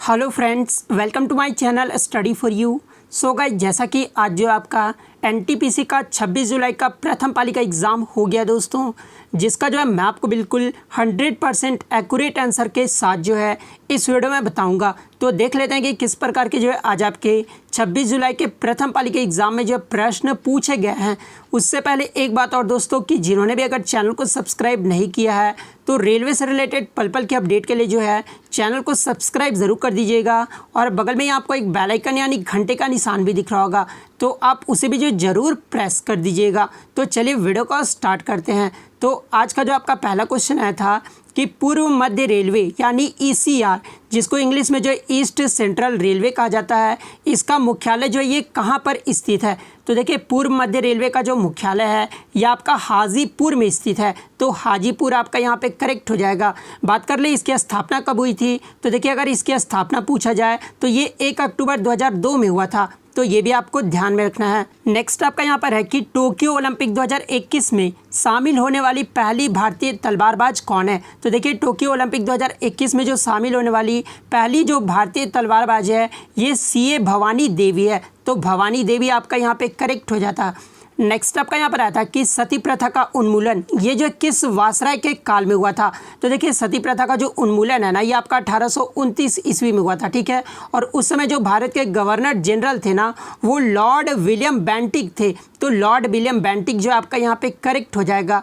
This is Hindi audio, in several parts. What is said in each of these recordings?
Hello friends, welcome to my channel study for you. So guys, जैसा कि आज जो आपका एनटीपीसी का 26 जुलाई का प्रथम पाली का एग्ज़ाम हो गया दोस्तों, जिसका जो है मैं आपको बिल्कुल 100% एक्यूरेट आंसर के साथ जो है इस वीडियो में बताऊंगा। तो देख लेते हैं कि किस प्रकार के जो है आज आपके 26 जुलाई के प्रथम पाली के एग्ज़ाम में जो प्रश्न पूछे गए हैं। उससे पहले एक बात और दोस्तों, कि जिन्होंने भी अगर चैनल को सब्सक्राइब नहीं किया है तो रेलवे से रिलेटेड पल पल के अपडेट के लिए जो है चैनल को सब्सक्राइब ज़रूर कर दीजिएगा। और बगल में ही आपको एक बेल आइकन यानी घंटे का निशान भी दिख रहा होगा, तो आप उसे भी जो ज़रूर प्रेस कर दीजिएगा। तो चलिए वीडियो को स्टार्ट करते हैं। तो आज का जो आपका पहला क्वेश्चन आया था कि पूर्व मध्य रेलवे यानी ईसीआर, जिसको इंग्लिश में जो ईस्ट सेंट्रल रेलवे कहा जाता है, इसका मुख्यालय जो है ये कहाँ पर स्थित है। तो देखिए, पूर्व मध्य रेलवे का जो मुख्यालय है ये आपका हाजीपुर में स्थित है। तो हाजीपुर आपका यहाँ पे करेक्ट हो जाएगा। बात कर ले इसकी स्थापना कब हुई थी, तो देखिए अगर इसकी स्थापना पूछा जाए तो ये 1 अक्टूबर 2002 में हुआ था। तो ये भी आपको ध्यान में रखना है। नेक्स्ट आपका यहाँ पर है कि टोक्यो ओलंपिक 2021 में शामिल होने वाली पहली भारतीय तलवारबाज कौन है। तो देखिए, टोक्यो ओलंपिक 2021 में जो शामिल होने वाली पहली जो भारतीय तलवारबाज है ये सीए भवानी देवी है। तो भवानी देवी आपका यहाँ पे करेक्ट हो जाता। नेक्स्ट आपका यहाँ पर आया था कि सती प्रथा का उन्मूलन ये जो किस वासराय के काल में हुआ था। तो देखिए, सती प्रथा का जो उन्मूलन है ना, ये आपका 1829 ईस्वी में हुआ था, ठीक है। और उस समय जो भारत के गवर्नर जनरल थे ना, वो लॉर्ड विलियम बेंटिक थे। तो लॉर्ड विलियम बेंटिक जो आपका यहाँ पे करेक्ट हो जाएगा।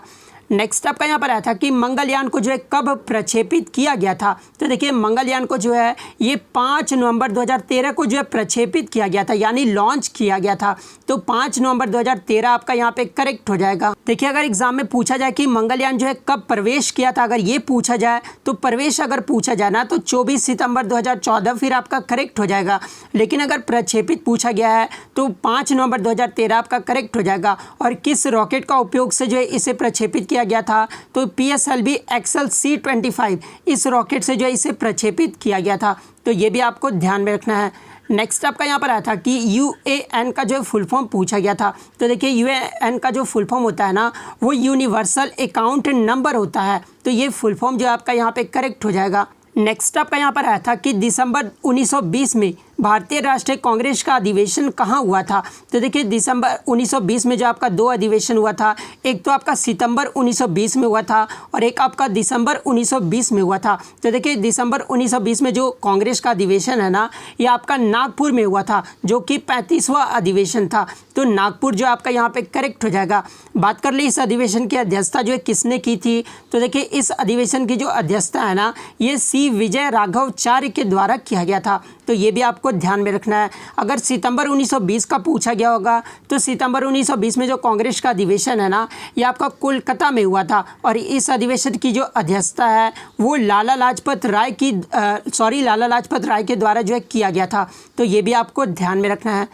नेक्स्ट आपका यहाँ पर आया था कि मंगलयान को जो है कब प्रक्षेपित किया गया था। तो देखिए, मंगलयान को जो है ये 5 नवंबर 2013 को जो है प्रक्षेपित किया गया था, यानी लॉन्च किया गया था। तो 5 नवंबर 2013 आपका यहाँ पे करेक्ट हो जाएगा। देखिए, अगर एग्जाम में पूछा जाए कि मंगलयान जो है कब प्रवेश किया था, अगर ये पूछा जाए तो प्रवेश अगर पूछा जाए ना तो 24 सितंबर 2014 फिर आपका करेक्ट हो जाएगा। लेकिन अगर प्रक्षेपित पूछा गया है तो 5 नवंबर 2013 आपका करेक्ट हो जाएगा। और किस रॉकेट का उपयोग से जो है इसे प्रक्षेपित किया गया था, तो PSLV एक्सल C-25 इस रॉकेट से जो है इसे प्रक्षेपित किया गया था। तो ये भी आपको ध्यान में रखना है। नेक्स्ट आपका यहाँ पर आया था कि UAN का जो फुल फॉर्म पूछा गया था। तो देखिए, UAN का जो फुल फॉर्म होता है ना, वो यूनिवर्सल अकाउंट नंबर होता है। तो ये फुल फॉर्म जो आपका यहाँ पे करेक्ट हो जाएगा। नेक्स्ट आपका यहाँ पर आया था कि दिसंबर 1920 में भारतीय राष्ट्रीय कांग्रेस का अधिवेशन कहाँ हुआ था। तो देखिए, दिसंबर 1920 में जो आपका 2 अधिवेशन हुआ था, एक तो आपका सितंबर 1920 में हुआ था और एक आपका दिसंबर 1920 में हुआ था। तो देखिए, दिसंबर 1920 में जो कांग्रेस का अधिवेशन है ना, ये आपका नागपुर में हुआ था, जो कि 35वां अधिवेशन था। तो नागपुर जो आपका यहाँ पे करेक्ट हो जाएगा। बात कर ले इस अधिवेशन की अध्यक्षता जो है किसने की थी। तो देखिए, इस अधिवेशन की जो अध्यक्षता है ना, ये सी विजय राघवाचार्य के द्वारा किया गया था। तो ये भी आपको ध्यान में रखना है। अगर सितंबर 1920 का पूछा गया होगा तो सितंबर 1920 में जो कांग्रेस का अधिवेशन है ना, ये आपका कोलकाता में हुआ था। और इस अधिवेशन की जो अध्यक्षता है वो लाला लाजपत राय के द्वारा जो है किया गया था। तो ये भी आपको ध्यान में रखना है।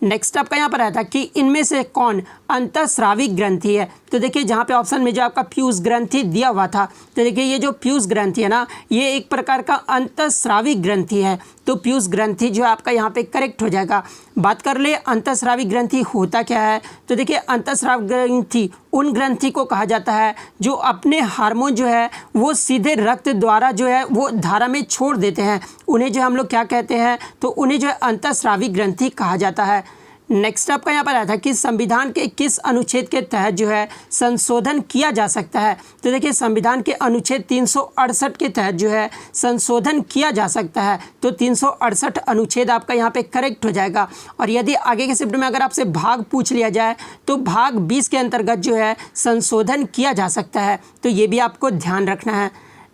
नेक्स्ट आपका यहाँ पर आया था कि इनमें से कौन अंतःस्रावी ग्रंथि है। तो देखिए, जहाँ पे ऑप्शन में जो आपका पीयूष ग्रंथि दिया हुआ था, तो देखिए ये जो पीयूष ग्रंथि है ना, ये एक प्रकार का अंतःस्रावी ग्रंथि है। तो पीयूष ग्रंथि जो आपका यहाँ पे करेक्ट हो जाएगा। बात कर ले अंतःस्रावी ग्रंथि होता क्या है। तो देखिए, अंतःस्रावी ग्रंथि उन ग्रंथि को कहा जाता है जो अपने हार्मोन जो है वो सीधे रक्त द्वारा जो है वो धारा में छोड़ देते हैं। उन्हें जो हम लोग क्या कहते हैं, तो उन्हें जो है अंतःस्रावी ग्रंथि कहा जाता है। नेक्स्ट आपका यहाँ पर आया था कि संविधान के किस अनुच्छेद के तहत जो है संशोधन किया जा सकता है। तो देखिए, संविधान के अनुच्छेद 368 के तहत जो है संशोधन किया जा सकता है। तो 368 अनुच्छेद आपका यहाँ पे करेक्ट हो जाएगा। और यदि आगे के शिफ्ट में अगर आपसे भाग पूछ लिया जाए तो भाग 20 के अंतर्गत जो है संशोधन किया जा सकता है। तो ये भी आपको ध्यान रखना है।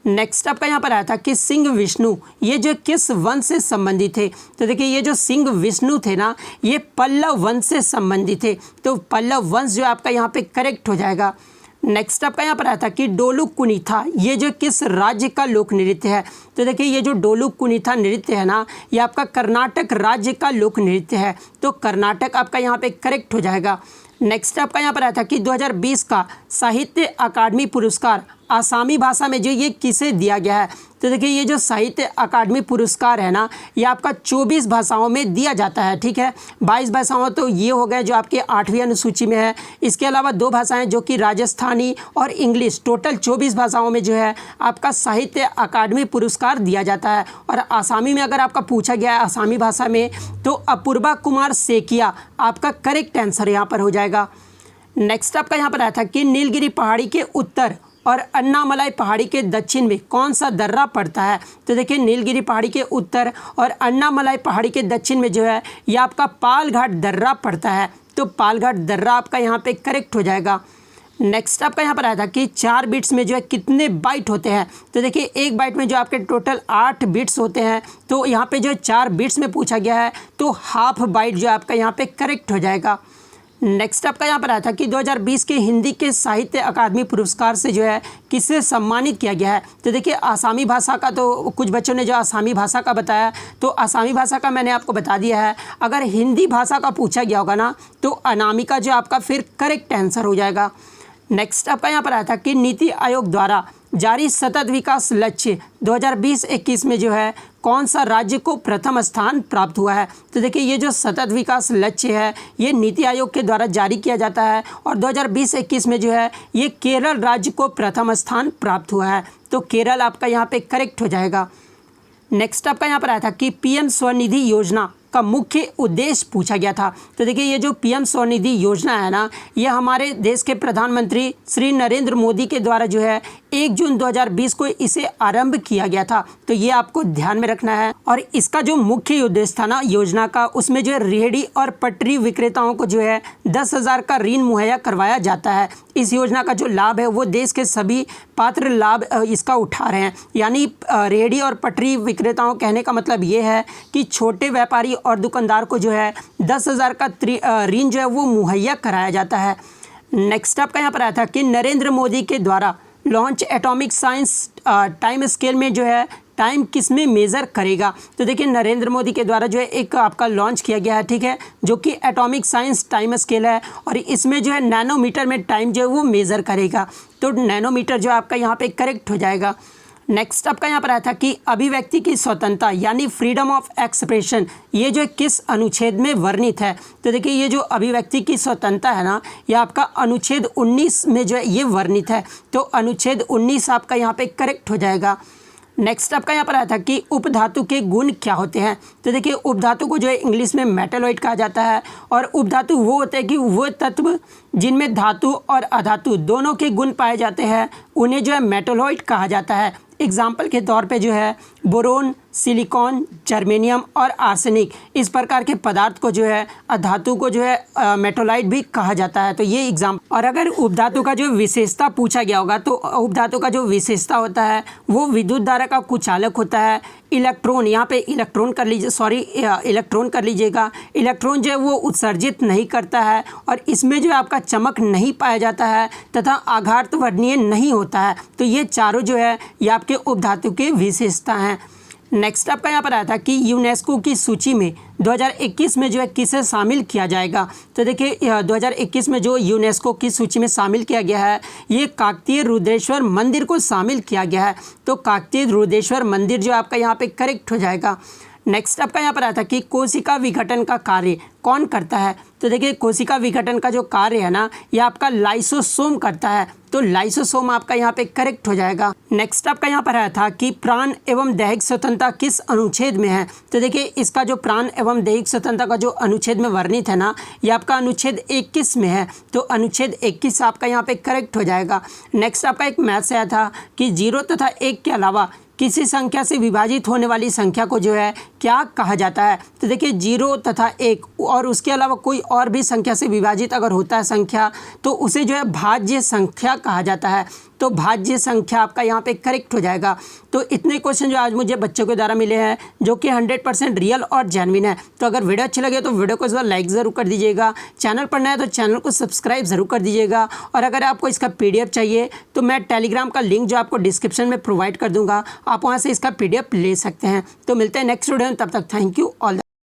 नेक्स्ट आपका यहाँ पर आया था कि सिंह विष्णु ये जो किस वंश से संबंधित थे। तो देखिए, ये जो सिंह विष्णु थे ना, ये पल्लव वंश से संबंधित थे। तो पल्लव वंश जो आपका यहाँ पे करेक्ट हो जाएगा। नेक्स्ट आपका यहाँ पर आया था कि डोलू कुनीथा ये जो किस राज्य का लोक नृत्य है। तो देखिए, ये जो डोलू कुनीथा नृत्य है ना, ये आपका कर्नाटक राज्य का लोक नृत्य है। तो कर्नाटक आपका यहाँ पे करेक्ट हो जाएगा। नेक्स्ट आपका यहाँ पर आया था कि 2020 का साहित्य अकादमी पुरस्कार आसामी भाषा में जो ये किसे दिया गया है? तो देखिए ये जो साहित्य अकादमी पुरस्कार है ना, ये आपका 24 भाषाओं में दिया जाता है, ठीक है। 22 भाषाओं तो ये हो गए जो आपके 8वीं अनुसूची में है। इसके अलावा 2 भाषाएं जो कि राजस्थानी और इंग्लिश, टोटल 24 भाषाओं में जो है आपका साहित्य अकादमी पुरस्कार दिया जाता है। और आसामी में अगर आपका पूछा गया है आसामी भाषा में, तो अपूर्वा कुमार सेकिया आपका करेक्ट आंसर यहाँ पर हो जाएगा। नेक्स्ट आपका यहाँ पर आया था कि नीलगिरी पहाड़ी के उत्तर और अन्नामलाई पहाड़ी के दक्षिण में कौन सा दर्रा पड़ता है? तो देखिए नीलगिरी पहाड़ी के उत्तर और अन्नामलाई पहाड़ी के दक्षिण में जो है ये आपका पालघाट दर्रा पड़ता है। तो पालघाट दर्रा आपका यहाँ पे करेक्ट हो जाएगा। नेक्स्ट आपका यहाँ पर आया था कि 4 बिट्स में जो है कितने बाइट होते हैं? तो देखिए एक बाइट में जो आपके टोटल 8 बिट्स होते हैं। तो यहाँ पे जो 4 बिट्स में पूछा गया है तो हाफ बाइट जो आपका यहाँ पे करेक्ट हो जाएगा। नेक्स्ट आपका यहाँ पर आया था कि 2020 के हिंदी के साहित्य अकादमी पुरस्कार से जो है किसे सम्मानित किया गया है? तो देखिए आसामी भाषा का तो कुछ बच्चों ने जो आसामी भाषा का बताया, तो आसामी भाषा का मैंने आपको बता दिया है। अगर हिंदी भाषा का पूछा गया होगा ना, तो अनामिका जो आपका फिर करेक्ट आंसर हो जाएगा। नेक्स्ट आपका यहाँ पर आया था कि नीति आयोग द्वारा जारी सतत विकास लक्ष्य 2020-21 में जो है कौन सा राज्य को प्रथम स्थान प्राप्त हुआ है? तो देखिए ये जो सतत विकास लक्ष्य है ये नीति आयोग के द्वारा जारी किया जाता है और 2020-21 में जो है ये केरल राज्य को प्रथम स्थान प्राप्त हुआ है। तो केरल आपका यहाँ पे करेक्ट हो जाएगा। नेक्स्ट आपका यहाँ पर आया था कि पीएम स्वनिधि योजना का मुख्य उद्देश्य पूछा गया था। तो देखिए ये जो पीएम स्वनिधि योजना है ना, ये हमारे देश के प्रधानमंत्री श्री नरेंद्र मोदी के द्वारा जो है 1 जून 2020 को इसे आरंभ किया गया था। तो ये आपको ध्यान में रखना है। और इसका जो मुख्य उद्देश्य था ना योजना का, उसमें जो है रेहड़ी और पटरी विक्रेताओं को जो है 10,000 का ऋण मुहैया करवाया जाता है। इस योजना का जो लाभ है वो देश के सभी पात्र लाभ इसका उठा रहे हैं। यानी रेहड़ी और पटरी विक्रेताओं कहने का मतलब ये है कि छोटे व्यापारी और दुकानदार को जो है 10,000 का ऋण जो है वो मुहैया कराया जाता है। नेक्स्ट आपका यहाँ पर आया था कि नरेंद्र मोदी के द्वारा launch atomic science time scale में जो है टाइम किस में मेज़र करेगा? तो देखिए नरेंद्र मोदी के द्वारा जो है एक आपका लॉन्च किया गया है, ठीक है, जो कि एटॉमिक साइंस टाइम स्केल है और इसमें जो है नैनोमीटर में टाइम जो है वो मेज़र करेगा। तो नैनोमीटर जो आपका यहाँ पे करेक्ट हो जाएगा। नेक्स्ट आपका यहाँ पर आया था कि अभिव्यक्ति की स्वतंत्रता यानी फ्रीडम ऑफ एक्सप्रेशन, ये जो किस अनुच्छेद में वर्णित है? तो देखिए ये जो अभिव्यक्ति की स्वतंत्रता है ना, ये आपका अनुच्छेद 19 में जो है ये वर्णित है। तो अनुच्छेद 19 आपका यहाँ पे करेक्ट हो जाएगा। नेक्स्ट आपका यहाँ पर आया था कि उपधातु के गुण क्या होते हैं? तो देखिए उपधातु को जो है इंग्लिश में मेटलॉइड कहा जाता है और उपधातु वो होते हैं कि वो तत्व जिनमें धातु और अधातु दोनों के गुण पाए जाते हैं उन्हें जो है मेटलॉइड कहा जाता है। एग्जाम्पल के तौर पे जो है बोरोन, सिलिकॉन, जर्मेनियम और आर्सेनिक, इस प्रकार के पदार्थ को जो है धातु को जो है मेटोलाइट भी कहा जाता है। तो ये एग्जाम्पल। और अगर उपधातु का जो विशेषता पूछा गया होगा तो उपधातु का जो विशेषता होता है वो विद्युत धारा का कुचालक होता है। इलेक्ट्रॉन, यहाँ पे इलेक्ट्रॉन कर लीजिए, इलेक्ट्रॉन कर लीजिएगा। इलेक्ट्रॉन जो है वो उत्सर्जित नहीं करता है और इसमें जो है आपका चमक नहीं पाया जाता है तथा आघात वर्णीय नहीं होता है। तो ये चारों जो है ये आपके उपधातु के विशेषता हैं। नेक्स्ट आपका यहाँ पर आया था कि यूनेस्को की सूची में 2021 में जो है किसे शामिल किया जाएगा? तो देखिए 2021 में जो यूनेस्को की सूची में शामिल किया गया है ये काकतीय रुद्रेश्वर मंदिर को शामिल किया गया है। तो काकतीय रुद्रेश्वर मंदिर जो आपका यहाँ पे करेक्ट हो जाएगा। नेक्स्ट आपका यहाँ पर आया था कि कोशिका विघटन का कार्य कौन करता है? तो देखिए कोशिका विघटन का जो कार्य है ना ये आपका लाइसोसोम करता है। तो लाइसोसोम आपका यहाँ पे करेक्ट हो जाएगा। नेक्स्ट आपका यहाँ पर आया था कि प्राण एवं दैहिक स्वतंत्रता किस अनुच्छेद में है? तो देखिए इसका जो प्राण एवं दैहिक स्वतंत्रता का जो अनुच्छेद में वर्णित है ना ये आपका अनुच्छेद 21 में है। तो अनुच्छेद 21 आपका यहाँ पे करेक्ट हो जाएगा। नेक्स्ट आपका एक मैथ से आया था कि 0 तथा 1 के अलावा किसी संख्या से विभाजित होने वाली संख्या को जो है क्या कहा जाता है? तो देखिए 0 तथा 1 और उसके अलावा कोई और भी संख्या से विभाजित अगर होता है संख्या तो उसे जो है भाज्य संख्या कहा जाता है। तो भाज्य संख्या आपका यहाँ पे करेक्ट हो जाएगा। तो इतने क्वेश्चन जो आज मुझे बच्चों के द्वारा मिले हैं जो कि 100% रियल और जेन्युइन है। तो अगर वीडियो अच्छी लगे तो वीडियो को इस बार लाइक ज़रूर कर दीजिएगा। चैनल पर नया है तो चैनल को सब्सक्राइब ज़रूर कर दीजिएगा। और अगर आपको इसका PDF चाहिए तो मैं टेलीग्राम का लिंक जो आपको डिस्क्रिप्शन में प्रोवाइड कर दूँगा, आप वहाँ से इसका PDF ले सकते हैं। तो मिलते हैं नेक्स्ट वीडियो में, तब तक थैंक यू ऑल।